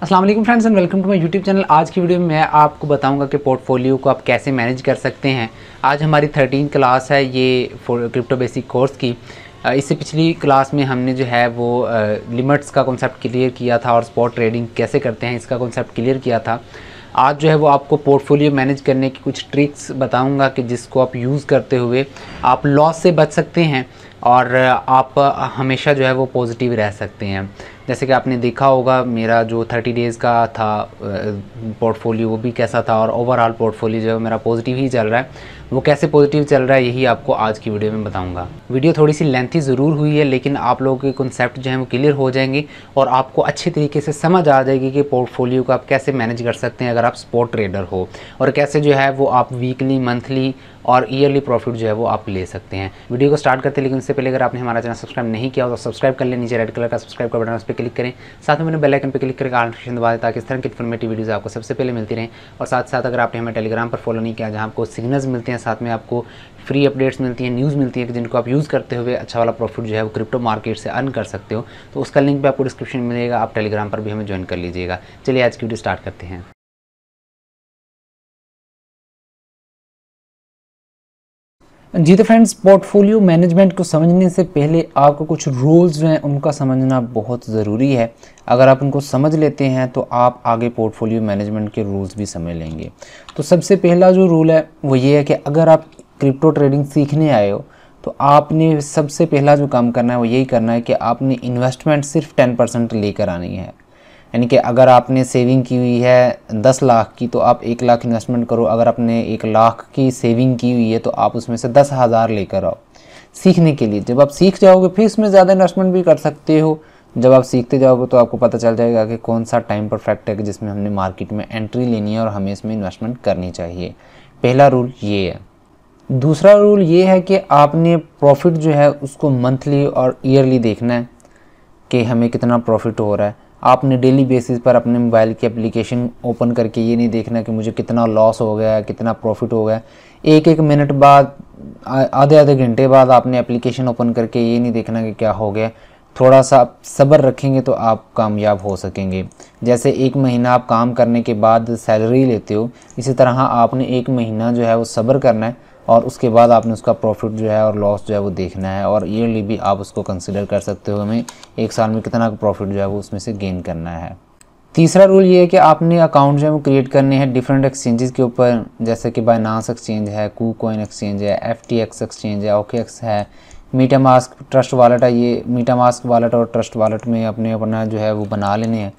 अस्सलाम वालेकुम friends and welcome to my YouTube channel. आज की वीडियो में मैं आपको बताऊंगा कि पोर्टफोलियो को आप कैसे मैनेज कर सकते हैं। आज हमारी 13 क्लास है ये क्रिप्टो बेसिक कोर्स की। इससे पिछली क्लास में हमने जो है वो लिमिट्स का कॉन्सेप्ट क्लियर किया था और स्पॉट ट्रेडिंग कैसे करते हैं इसका कॉन्सेप्ट क्लियर किया था। आज जो है वो आपको पोर्टफोलियो मैनेज करने की कुछ ट्रिक्स बताऊंगा कि जिसको आप यूज़ करते हुए आप लॉस से बच सकते हैं और आप हमेशा जो है वो पॉजिटिव रह सकते हैं। जैसे कि आपने देखा होगा मेरा जो 30 डेज़ का था पोर्टफोलियो वो भी कैसा था और ओवरऑल पोर्टफोलियो जो है मेरा पॉजिटिव ही चल रहा है। वो कैसे पॉजिटिव चल रहा है यही आपको आज की वीडियो में बताऊंगा। वीडियो थोड़ी सी लेंथी ज़रूर हुई है लेकिन आप लोगों के कॉन्सेप्ट जो है वो क्लियर हो जाएंगे और आपको अच्छे तरीके से समझ आ जाएगी कि पोर्टफोलियो को आप कैसे मैनेज कर सकते हैं अगर आप स्पॉट ट्रेडर हो, और कैसे जो है वो आप वीकली, मंथली और ईयरली प्रॉफिट जो है वो आप ले सकते हैं। वीडियो को स्टार्ट करते हैं लेकिन उससे पहले अगर आपने हमारा चैनल सब्सक्राइब नहीं किया हो तो सब्सक्राइब कर लें। नीचे रेड कलर का सब्सक्राइब का बटन उस पर क्लिक करें, साथ में मैंने बेल आइकन पर क्लिक करके ऑल नोटिफिकेशन दबा दें ताकि इस तरह की इन्फॉर्मेटिव वीडियोस आपको सबसे पहले मिलती रहें। और साथ साथ अगर आपने हमें टेलीग्राम पर फॉलो नहीं किया जहाँ आपको सिग्नल्स मिलते हैं, साथ में आपको फ्री अपडेट्स मिलती हैं, न्यूज़ मिलती है कि जिनको आप यूज़ करते हुए अच्छा वाला प्रॉफिट जो है वो क्रिप्टो मार्केट से अर्न कर सकते हो, तो उसका लिंक भी आपको डिस्क्रिप्शन में मिलेगा। आप टेलीग्राम पर भी हमें ज्वाइन कर लीजिएगा। चलिए आज की वीडियो स्टार्ट करते हैं। जी तो फ्रेंड्स, पोर्टफोलियो मैनेजमेंट को समझने से पहले आपको कुछ रूल्स जो हैं उनका समझना बहुत ज़रूरी है। अगर आप उनको समझ लेते हैं तो आप आगे पोर्टफोलियो मैनेजमेंट के रूल्स भी समझ लेंगे। तो सबसे पहला जो रूल है वो ये है कि अगर आप क्रिप्टो ट्रेडिंग सीखने आए हो तो आपने सबसे पहला जो काम करना है वो यही करना है कि आपने इन्वेस्टमेंट सिर्फ 10% लेकर आनी है। यानी कि अगर आपने सेविंग की हुई है 10 लाख की तो आप 1 लाख इन्वेस्टमेंट करो। अगर आपने 1 लाख की सेविंग की हुई है तो आप उसमें से 10,000 लेकर आओ सीखने के लिए। जब आप सीख जाओगे फिर इसमें ज़्यादा इन्वेस्टमेंट भी कर सकते हो। जब आप सीखते जाओगे तो आपको पता चल जाएगा कि कौन सा टाइम परफेक्ट है कि जिसमें हमने मार्केट में एंट्री लेनी है और हमें इसमें इन्वेस्टमेंट करनी चाहिए। पहला रूल ये है। दूसरा रूल ये है कि आपने प्रॉफिट जो है उसको मंथली और ईयरली देखना है कि हमें कितना प्रॉफिट हो रहा है। आपने डेली बेसिस पर अपने मोबाइल की एप्लीकेशन ओपन करके ये नहीं देखना कि मुझे कितना लॉस हो गया है, कितना प्रॉफिट हो गया। एक एक मिनट बाद, आधे आधे घंटे बाद आपने एप्लीकेशन ओपन करके ये नहीं देखना कि क्या हो गया। थोड़ा सा आप सब्र रखेंगे तो आप कामयाब हो सकेंगे। जैसे 1 महीना आप काम करने के बाद सैलरी लेते हो, इसी तरह आपने 1 महीना जो है वो सब्र करना है और उसके बाद आपने उसका प्रॉफिट जो है और लॉस जो है वो देखना है। और ईयरली भी आप उसको कंसिडर कर सकते हो, हमें 1 साल में कितना प्रॉफिट जो है वो उसमें से गेन करना है। तीसरा रूल ये है कि आपने अकाउंट जो है वो क्रिएट करने हैं डिफरेंट एक्सचेंजेस के ऊपर, जैसे कि बाइनांस एक्सचेंज है, KuCoin एक्सचेंज है, FTX एक्सचेंज है, OKX है, मीटामास्क ट्रस्ट वॉलेट है। ये मीटामास्क वॉलेट और ट्रस्ट वॉलेट में अपने अपना जो है वो बना लेने हैं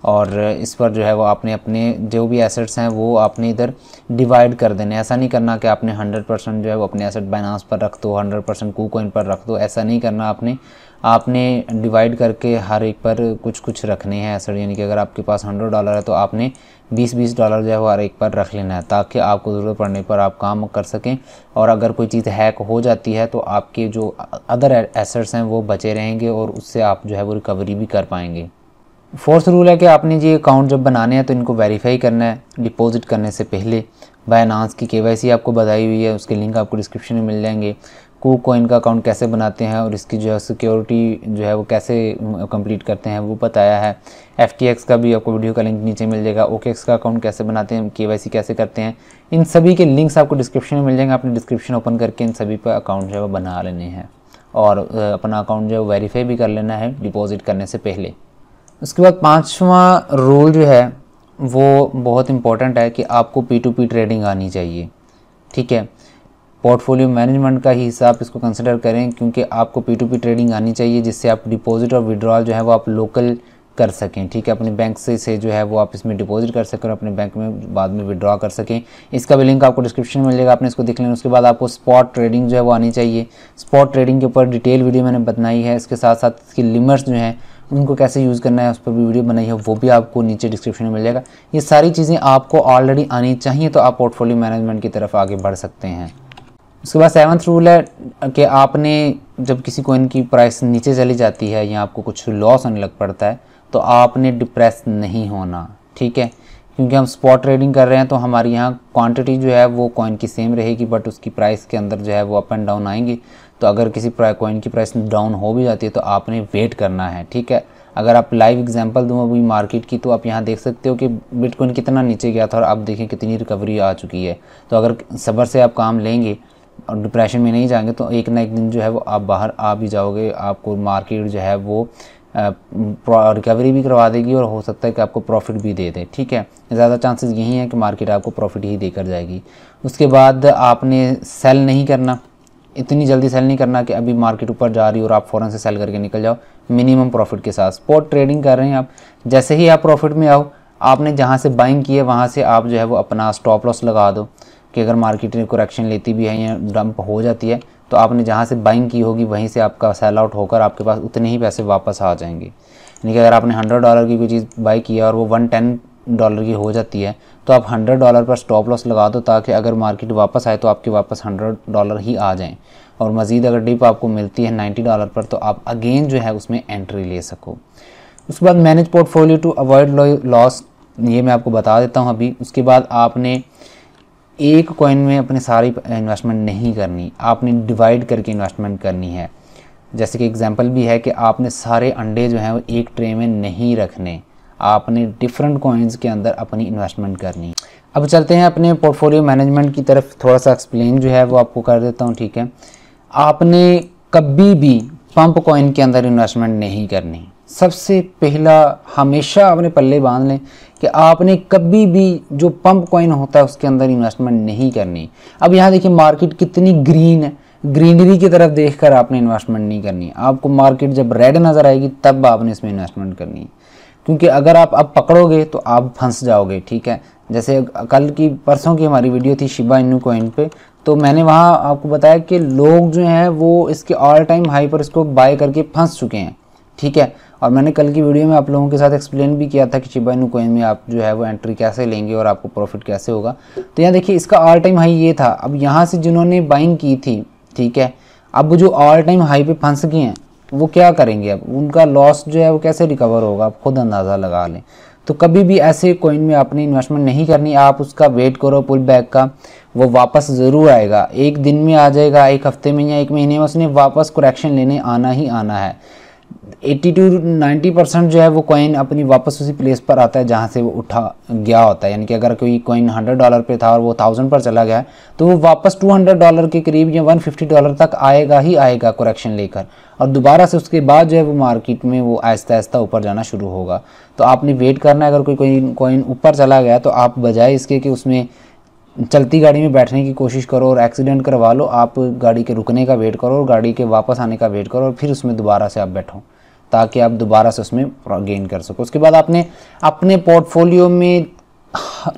और इस पर जो है वो आपने अपने जो भी एसेट्स हैं वो आपने इधर डिवाइड कर देने। ऐसा नहीं करना कि आपने 100% जो है वो अपने एसेट बाइनांस पर रख दो, 100% KuCoin पर रख दो। ऐसा नहीं करना आपने डिवाइड करके हर एक पर कुछ कुछ रखने हैं एसेट। यानी कि अगर आपके पास $100 है तो आपने $20 जो है वो हर एक पर रख लेना है ताकि आपको ज़रूरत पड़ने पर आप काम कर सकें। और अगर कोई चीज़ हैक हो जाती है तो आपके जो अदर एसेट्स हैं वो बचे रहेंगे और उससे आप जो है वो रिकवरी भी कर पाएंगे। फोर्थ रूल है कि आपने ये अकाउंट जब बनाने हैं तो इनको वेरीफाई करना है डिपॉजिट करने से पहले। बाइनांस की KYC आपको बताई हुई है, उसके लिंक आपको डिस्क्रिप्शन में मिल जाएंगे। KuCoin का अकाउंट कैसे बनाते हैं और इसकी जो है सिक्योरिटी जो है वो कैसे कंप्लीट करते हैं वो बताया है। FTX का भी आपको वीडियो का लिंक नीचे मिल जाएगा। OKX का अकाउंट कैसे बनाते हैं, KYC कैसे करते हैं, इन सभी के लिंक्स आपको डिस्क्रिप्शन में मिल जाएंगे। आपने डिस्क्रिप्शन ओपन करके इन सभी पर अकाउंट जो है वो बना लेने हैं और अपना अकाउंट जो है वेरीफाई भी कर लेना है डिपॉजिट करने से पहले। उसके बाद 5वां रूल जो है वो बहुत इम्पॉर्टेंट है कि आपको P2P ट्रेडिंग आनी चाहिए। ठीक है, पोर्टफोलियो मैनेजमेंट का ही हिसाब इसको कंसिडर करें क्योंकि आपको P2P ट्रेडिंग आनी चाहिए जिससे आप डिपॉजिट और विड्रॉल जो है वो आप लोकल कर सकें। ठीक है, अपने बैंक से जो है वो आप इसमें डिपॉजिट कर सकें और अपने बैंक में बाद में विड्रॉ कर सकें। इसका भी लिंक आपको डिस्क्रिप्शन में मिल जाएगा, आपने इसको देख लेना। उसके बाद आपको स्पॉट ट्रेडिंग जो है वो आनी चाहिए। स्पॉट ट्रेडिंग के ऊपर डिटेल वीडियो मैंने बताई है। इसके साथ साथ इसकी लिमिट्स जो हैं उनको कैसे यूज़ करना है उस पर भी वीडियो बनाई है, वो भी आपको नीचे डिस्क्रिप्शन में मिल जाएगा। ये सारी चीज़ें आपको ऑलरेडी आनी चाहिए तो आप पोर्टफोलियो मैनेजमेंट की तरफ आगे बढ़ सकते हैं। उसके बाद 7वां रूल है कि आपने जब किसी कॉइन की प्राइस नीचे चली जाती है या आपको कुछ लॉस होने लग पड़ता है तो आपने डिप्रेस नहीं होना। ठीक है, क्योंकि हम स्पॉट ट्रेडिंग कर रहे हैं तो हमारी यहाँ क्वांटिटी जो है वो कॉइन की सेम रहेगी बट उसकी प्राइस के अंदर जो है वो अप एंड डाउन आएंगी। तो अगर किसी कॉइन की प्राइस डाउन हो भी जाती है तो आपने वेट करना है। ठीक है, अगर आप लाइव एग्जांपल दूँ अभी मार्केट की, तो आप यहाँ देख सकते हो कि बिटकॉइन कितना नीचे गया था और अब देखें कितनी रिकवरी आ चुकी है। तो अगर सब्र से आप काम लेंगे और डिप्रेशन में नहीं जाएंगे तो एक ना एक दिन जो है वो आप बाहर आ भी जाओगे। आपको मार्केट जो है वो रिकवरी भी करवा देगी और हो सकता है कि आपको प्रॉफिट भी दे दे। ठीक है, ज़्यादा चांसेस यही हैं कि मार्केट आपको प्रॉफिट ही देकर जाएगी। उसके बाद आपने सेल नहीं करना, इतनी जल्दी सेल नहीं करना कि अभी मार्केट ऊपर जा रही है और आप फ़ौरन से सेल करके निकल जाओ। मिनिमम प्रॉफिट के साथ स्पॉट ट्रेडिंग कर रहे हैं आप, जैसे ही आप प्रॉफिट में आओ, आपने जहाँ से बाइंग की है वहाँ से आप जो है वो अपना स्टॉप लॉस लगा दो कि अगर मार्केट करेक्शन लेती भी है या डंप हो जाती है तो आपने जहाँ से बाइंग की होगी वहीं से आपका सेल आउट होकर आपके पास उतने ही पैसे वापस आ जाएंगे। यानी कि अगर आपने $100 की कोई चीज़ बाई किया और वो $110 की हो जाती है तो आप $100 पर स्टॉप लॉस लगा दो ताकि अगर मार्केट वापस आए तो आपके वापस $100 ही आ जाएं और मज़ीद अगर डिप आपको मिलती है $90 पर तो आप अगेन जो है उसमें एंट्री ले सको। उसके बाद manage portfolio to avoid loss, ये मैं आपको बता देता हूँ अभी। उसके बाद आपने एक कॉइन में अपनी सारी इन्वेस्टमेंट नहीं करनी, आपने डिवाइड करके इन्वेस्टमेंट करनी है। जैसे कि एग्जांपल भी है कि आपने सारे अंडे जो हैं वो एक ट्रे में नहीं रखने, आपने डिफरेंट कॉइन्स के अंदर अपनी इन्वेस्टमेंट करनी। अब चलते हैं अपने पोर्टफोलियो मैनेजमेंट की तरफ, थोड़ा सा एक्सप्लेन जो है वो आपको कर देता हूँ। ठीक है, आपने कभी भी पंप कॉइन के अंदर इन्वेस्टमेंट नहीं करनी। सबसे पहला हमेशा अपने पल्ले बांध लें कि आपने कभी भी जो पंप कॉइन होता है उसके अंदर इन्वेस्टमेंट नहीं करनी। अब यहाँ देखिए मार्केट कितनी ग्रीन है, ग्रीनरी की तरफ देखकर आपने इन्वेस्टमेंट नहीं करनी। आपको मार्केट जब रेड नज़र आएगी तब आपने इसमें इन्वेस्टमेंट करनी है, क्योंकि अगर आप अब पकड़ोगे तो आप फंस जाओगे। ठीक है, जैसे कल की परसों की हमारी वीडियो थी शिबा इनू कॉइन पे, तो मैंने वहाँ आपको बताया कि लोग जो हैं वो इसके ऑल टाइम हाई पर इसको बाय करके फंस चुके हैं। ठीक है, और मैंने कल की वीडियो में आप लोगों के साथ एक्सप्लेन भी किया था कि शिबा इनू कॉइन में आप जो है वो एंट्री कैसे लेंगे और आपको प्रॉफिट कैसे होगा। तो यहाँ देखिए इसका ऑल टाइम हाई ये था। अब यहाँ से जिन्होंने बाइंग की थी, ठीक है, अब जो ऑल टाइम हाई पे फंस गए हैं वो क्या करेंगे, अब उनका लॉस जो है वो कैसे रिकवर होगा, आप खुद अंदाज़ा लगा लें। तो कभी भी ऐसे कॉइन में आपने इन्वेस्टमेंट नहीं करनी, आप उसका वेट करो पुल बैक का, वो वापस ज़रूर आएगा। एक दिन में आ जाएगा, एक हफ्ते में या एक महीने में उसने वापस करेक्शन लेने आना ही आना है। 80 to 90% जो है वो कॉइन अपनी वापस उसी प्लेस पर आता है जहाँ से वो उठा गया होता है। यानी कि अगर कोई कॉइन $100 पे था और वो 1000 पर चला गया तो वो वापस $200 के करीब या $150 तक आएगा ही आएगा करेक्शन लेकर, और दोबारा से उसके बाद जो है वो मार्केट में वो आहिस्ता आहिस्ता ऊपर जाना शुरू होगा। तो आपने वेट करना है। अगर कोई कॉइन ऊपर चला गया तो आप बजाय इसके कि उसमें चलती गाड़ी में बैठने की कोशिश करो और एक्सीडेंट करवा लो, आप गाड़ी के रुकने का वेट करो और गाड़ी के वापस आने का वेट करो और फिर उसमें दोबारा से आप बैठो ताकि आप दोबारा से उसमें गेन कर सको। उसके बाद आपने अपने पोर्टफोलियो में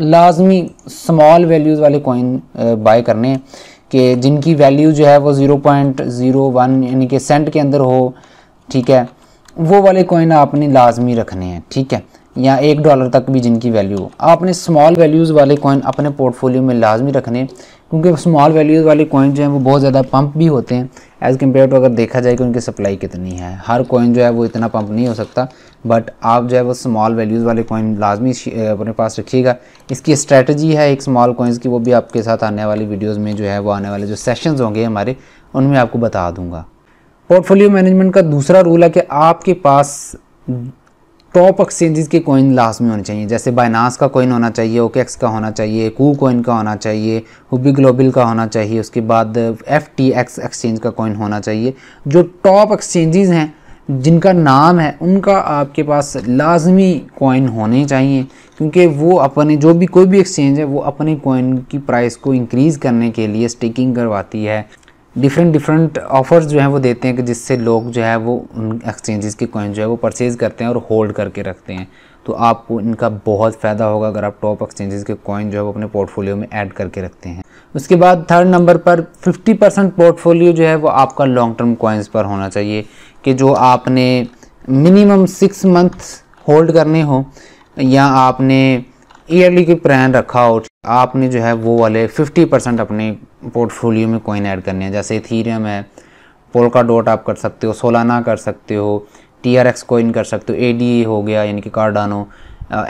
लाजमी स्मॉल वैल्यूज़ वाले कॉइन बाय करने हैं कि जिनकी वैल्यू जो है वो 0.01 यानी कि सेंट के अंदर हो। ठीक है, वो वाले कॉइन आपने लाजमी रखने हैं। ठीक है, या $1 तक भी जिनकी वैल्यू हो, आपने स्मॉल वैल्यूज़ वाले कॉइन अपने पोर्टफोलियो में लाजमी रखने, क्योंकि स्मॉल वैल्यूज़ वाले कॉइन जो हैं वो बहुत ज़्यादा पंप भी होते हैं एज़ कम्पेयर टू अगर देखा जाए कि उनकी सप्लाई कितनी है। हर कॉइन जो है वो इतना पंप नहीं हो सकता, बट आप जो है वो स्मॉल वैल्यूज़ वाले कॉइन लाजमी अपने पास रखिएगा। इसकी स्ट्रैटेजी है एक स्मॉल कॉइन्स की, वो भी आपके साथ आने वाली वीडियोज़ में जो है वो आने वाले जो सेशंस होंगे हमारे उनमें आपको बता दूँगा। पोर्टफोलियो मैनेजमेंट का दूसरा रूल है कि आपके पास टॉप एक्सचेंजेस के कॉइन लाजमी होने चाहिए। जैसे बाइनांस का कॉइन होना चाहिए, ओकेएक्स का होना चाहिए, कू कॉइन का होना चाहिए, हुबी ग्लोबल का होना चाहिए। उसके बाद FTX एक्सचेंज का कॉइन होना चाहिए। जो टॉप एक्सचेंजेस हैं जिनका नाम है उनका आपके पास लाजमी कॉइन होने चाहिए, क्योंकि वो अपने जो भी कोई भी एक्सचेंज है वो अपने कॉइन की प्राइस को इंक्रीज़ करने के लिए स्टेकिंग करवाती है। डिफरेंट ऑफर्स जो हैं वो देते हैं कि जिससे लोग जो है वो उन एक्सचेंजेस के कॉइन जो है वो परचेज़ करते हैं और होल्ड करके रखते हैं। तो आपको इनका बहुत फ़ायदा होगा अगर आप टॉप एक्सचेंजेस के कॉइन जो है वो अपने पोर्टफोलियो में ऐड करके रखते हैं। उसके बाद थर्ड नंबर पर 50% पोर्टफोलियो जो है वो आपका लॉन्ग टर्म कॉइन्स पर होना चाहिए कि जो आपने मिनिमम 6 मंथ होल्ड करने हो या आपने ईयरली की प्लान रखा हो, आपने जो है वो वाले 50% अपने पोर्टफोलियो में कॉइन ऐड करने हैं। जैसे इथीरियम है, पोल्काडॉट आप कर सकते हो, सोलाना कर सकते हो, TRX कॉइन कर सकते हो, ADA हो गया यानी कि Cardano,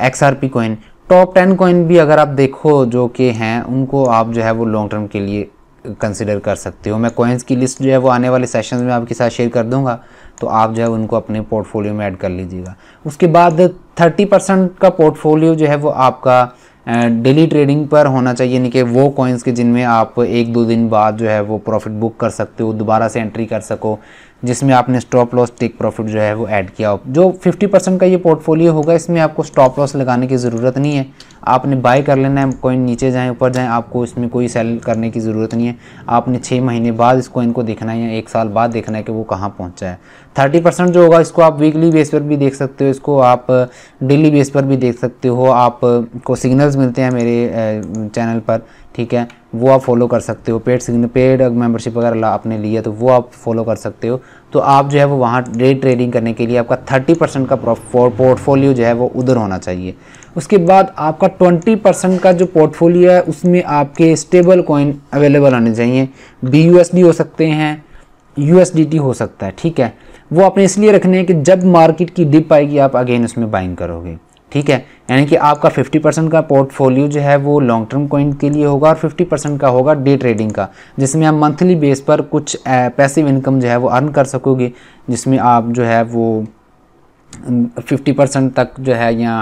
XRP coin. Top 10 coin भी अगर आप देखो जो कि हैं उनको आप जो है वो लॉन्ग टर्म के लिए कंसिडर कर सकते हो। मैं कॉइन्स की लिस्ट जो है वो आने वाले सेशंस में आपके साथ शेयर कर दूंगा तो आप जो है उनको अपने पोर्टफोलियो में ऐड कर लीजिएगा। उसके बाद 30% का पोर्टफोलियो जो है वो आपका डेली ट्रेडिंग पर होना चाहिए, यानी कि वो कॉइन्स के जिनमें आप 1-2 दिन बाद जो है वो प्रॉफिट बुक कर सकते हो, दोबारा से एंट्री कर सको, जिसमें आपने स्टॉप लॉस टेक प्रॉफिट जो है वो ऐड किया हो। जो 50% का ये पोर्टफोलियो होगा इसमें आपको स्टॉप लॉस लगाने की ज़रूरत नहीं है, आपने बाय कर लेना है, कॉइन नीचे जाएँ ऊपर जाएँ, आपको इसमें कोई सेल करने की ज़रूरत नहीं है। आपने 6 महीने बाद इस कॉइन को देखना है या 1 साल बाद देखना है कि वो कहाँ पहुँचा है। 30% जो होगा इसको आप वीकली बेस पर भी देख सकते हो, इसको आप डेली बेस पर भी देख सकते हो। आपको सिग्नल्स मिलते हैं मेरे चैनल पर, ठीक है, वो आप फॉलो कर सकते हो। पेड मेंबरशिप वगैरह आपने लिया तो वो आप फॉलो कर सकते हो। तो आप जो है वो वहाँ डे ट्रेडिंग करने के लिए आपका 30% का पोर्टफोलियो जो है वो उधर होना चाहिए। उसके बाद आपका 20% का जो पोर्टफोलियो है उसमें आपके स्टेबल कॉइन अवेलेबल होने चाहिए। BUSD हो सकते हैं, USDT हो सकता है, ठीक है। वो आपने इसलिए रखने हैं कि जब मार्केट की डिप आएगी आप अगेन उसमें बाइंग करोगे, ठीक है। यानी कि आपका 50% का पोर्टफोलियो जो है वो लॉन्ग टर्म कॉइन के लिए होगा और 50% का होगा डे ट्रेडिंग का, जिसमें आप मंथली बेस पर कुछ पैसिव इनकम जो है वो अर्न कर सकोगे, जिसमें आप जो है वो 50% तक जो है या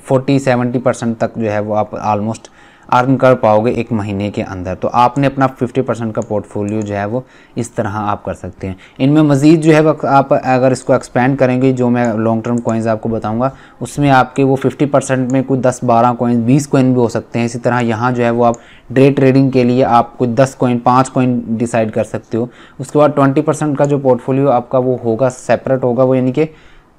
40-70% तक जो है वो आप ऑलमोस्ट अर्न कर पाओगे एक महीने के अंदर। तो आपने अपना 50% का पोर्टफोलियो जो है वो इस तरह आप कर सकते हैं। इनमें मज़ीद जो है आप अगर इसको एक्सपेंड करेंगे, जो मैं लॉन्ग टर्म कॉइन्स आपको बताऊंगा उसमें आपके वो 50% में कुछ 10-12 कॉइन 20 कॉइन भी हो सकते हैं। इसी तरह यहाँ जो है वो आप डे ट्रेडिंग के लिए आप कुछ 10 कॉइन 5 कॉइन डिसाइड कर सकते हो। उसके बाद 20% का जो पोर्टफोलियो आपका वो होगा सेपरेट होगा, वो यानी कि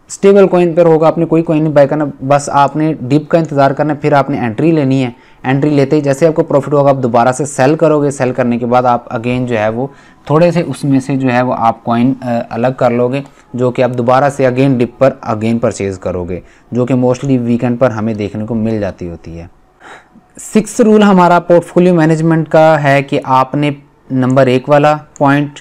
स्टेबल कॉइन पर होगा। आपने कोई कॉइन नहीं बाय करना, बस आपने डिप का इंतज़ार करना, फिर आपने एंट्री लेनी है। एंट्री लेते ही जैसे आपको प्रॉफिट होगा आप दोबारा से सेल करोगे, सेल करने के बाद आप अगेन जो है वो थोड़े से उसमें से जो है वो आप कॉइन अलग कर लोगे, जो कि आप दोबारा से अगेन डिप पर अगेन परचेज़ करोगे, जो कि मोस्टली वीकेंड पर हमें देखने को मिल जाती होती है। 6th रूल हमारा पोर्टफोलियो मैनेजमेंट का है कि आपने नंबर 1 वाला पॉइंट,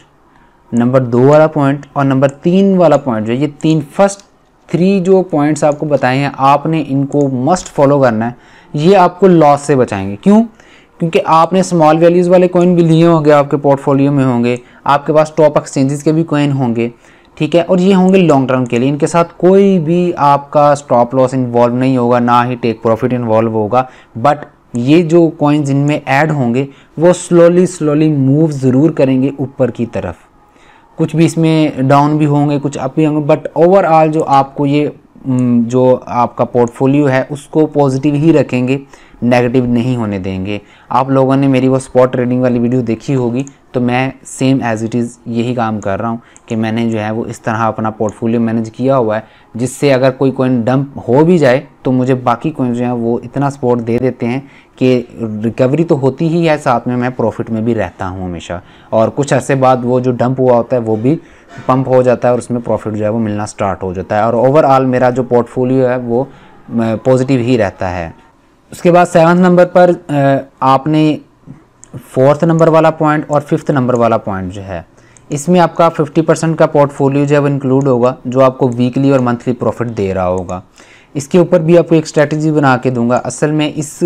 नंबर 2 वाला पॉइंट और नंबर 3 वाला पॉइंट जो ये फर्स्ट 3 जो पॉइंट्स आपको बताए हैं आपने इनको मस्ट फॉलो करना है। ये आपको लॉस से बचाएंगे। क्यों? क्योंकि आपने स्मॉल वैल्यूज़ वाले कॉइन भी लिए होंगे, आपके पोर्टफोलियो में होंगे, आपके पास टॉप एक्सचेंजेस के भी कॉइन होंगे, ठीक है, और ये होंगे लॉन्ग टर्म के लिए। इनके साथ कोई भी आपका स्टॉप लॉस इन्वॉल्व नहीं होगा, ना ही टेक प्रॉफिट इन्वॉल्व होगा। बट ये जो कॉइन्स इनमें ऐड होंगे वो स्लोली मूव ज़रूर करेंगे ऊपर की तरफ। कुछ भी इसमें डाउन भी होंगे, कुछ अप भी होंगे, बट ओवरऑल जो आपको ये जो आपका पोर्टफोलियो है उसको पॉजिटिव ही रखेंगे, नेगेटिव नहीं होने देंगे। आप लोगों ने मेरी वो स्पॉट ट्रेडिंग वाली वीडियो देखी होगी, तो मैं सेम एज इट इज़ यही काम कर रहा हूँ कि मैंने जो है वो इस तरह अपना पोर्टफोलियो मैनेज किया हुआ है, जिससे अगर कोई कॉइन डंप हो भी जाए तो मुझे बाकी कॉइन जो है वो इतना सपोर्ट दे देते हैं कि रिकवरी तो होती ही है, साथ में मैं प्रॉफिट में भी रहता हूँ हमेशा। और कुछ अरसे बाद वो जो डंप हुआ होता है वो भी पंप हो जाता है और उसमें प्रॉफिट जो है वो मिलना स्टार्ट हो जाता है, और ओवरऑल मेरा जो पोर्टफोलियो है वो पॉजिटिव ही रहता है। उसके बाद 7th नंबर पर आपने 4th नंबर वाला पॉइंट और 5th नंबर वाला पॉइंट जो है इसमें आपका 50% का पोर्टफोलियो जो है वो इंक्लूड होगा, जो आपको वीकली और मंथली प्रॉफिट दे रहा होगा। इसके ऊपर भी आपको एक स्ट्रेटजी बना के दूंगा। असल में इस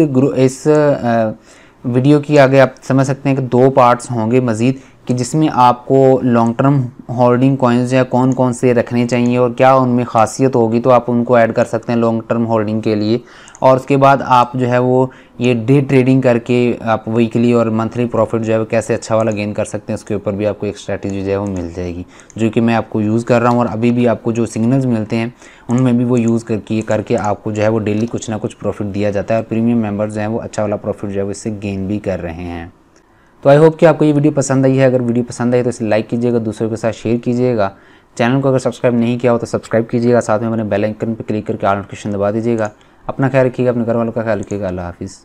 वीडियो की आगे आप समझ सकते हैं कि 2 पार्ट्स होंगे मज़ीद, कि जिसमें आपको लॉन्ग टर्म होल्डिंग कॉइन्स या कौन कौन से रखने चाहिए और क्या उनमें खासियत होगी, तो आप उनको ऐड कर सकते हैं लॉन्ग टर्म होल्डिंग के लिए। और उसके बाद आप जो है वो ये डे ट्रेडिंग करके आप वीकली और मंथली प्रॉफिट जो है वो कैसे अच्छा वाला गेन कर सकते हैं, उसके ऊपर भी आपको एक स्ट्रैटेजी जो है वो मिल जाएगी, जो कि मैं आपको यूज़ कर रहा हूँ। और अभी भी आपको जो सिग्नल्स मिलते हैं उनमें भी वो यूज़ करके आपको जो है वो डेली कुछ ना कुछ प्रॉफिट दिया जाता है, और प्रीमियम मेंबर्स जो हैं वो अच्छा वाला प्रॉफिट जो है वो इससे गेन भी कर रहे हैं। तो आई होप कि आपको ये वीडियो पसंद आई है। अगर वीडियो पसंद आई तो इसे लाइक कीजिएगा, दूसरों के साथ शेयर कीजिएगा। चैनल को अगर सब्सक्राइब नहीं किया हो तो सब्सक्राइब कीजिएगा, साथ में अपने बेल आइकन पर क्लिक करके ऑल नोटिफिकेशन दबा दीजिएगा। अपना ख्याल रखिएगा, अपने घर वालों का ख्याल रखिएगा। अल्लाह हाफिज़।